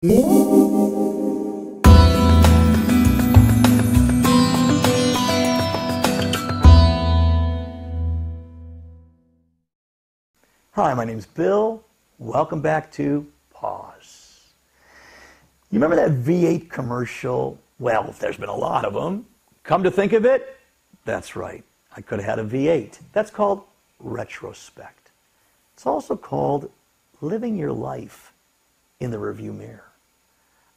Hi, my name's Bill. Welcome back to Pause. You remember that V8 commercial? Well, there's been a lot of them. Come to think of it, that's right. I could have had a V8. That's called Retrospect. It's also called living your life in the rearview mirror.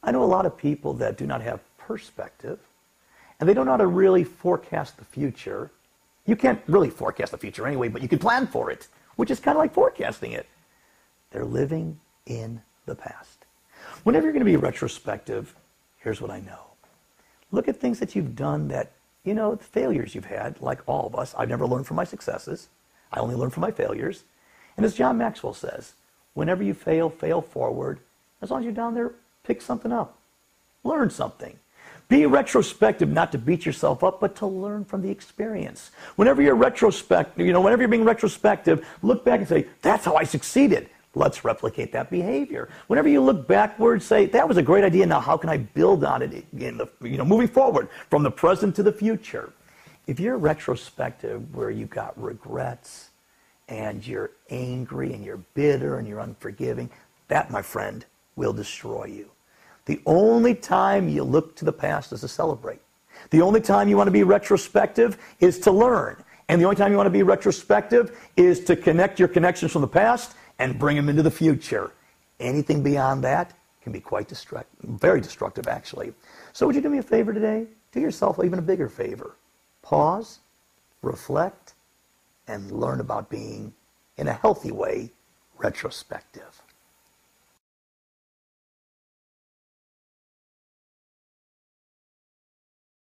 I know a lot of people that do not have perspective, and they don't know how to really forecast the future. You can't really forecast the future anyway, but you can plan for it, which is kind of like forecasting it. They're living in the past. Whenever you're going to be retrospective, here's what I know. Look at things that you've done that, the failures you've had, like all of us. I've never learned from my successes. I only learn from my failures. And as John Maxwell says, whenever you fail, fail forward. As long as you're down there, pick something up. Learn something. Be retrospective, not to beat yourself up, but to learn from the experience. Whenever you're whenever you're being retrospective, look back and say, that's how I succeeded. Let's replicate that behavior. Whenever you look backwards, say, that was a great idea. Now, how can I build on it moving forward from the present to the future? If you're retrospective where you've got regrets and you're angry and you're bitter and you're unforgiving, that, my friend, will destroy you. The only time you look to the past is to celebrate. The only time you want to be retrospective is to learn. And the only time you want to be retrospective is to connect your connections from the past and bring them into the future. Anything beyond that can be quite very destructive, actually. So would you do me a favor today? Do yourself even a bigger favor. Pause, reflect, and learn about being, in a healthy way, retrospective.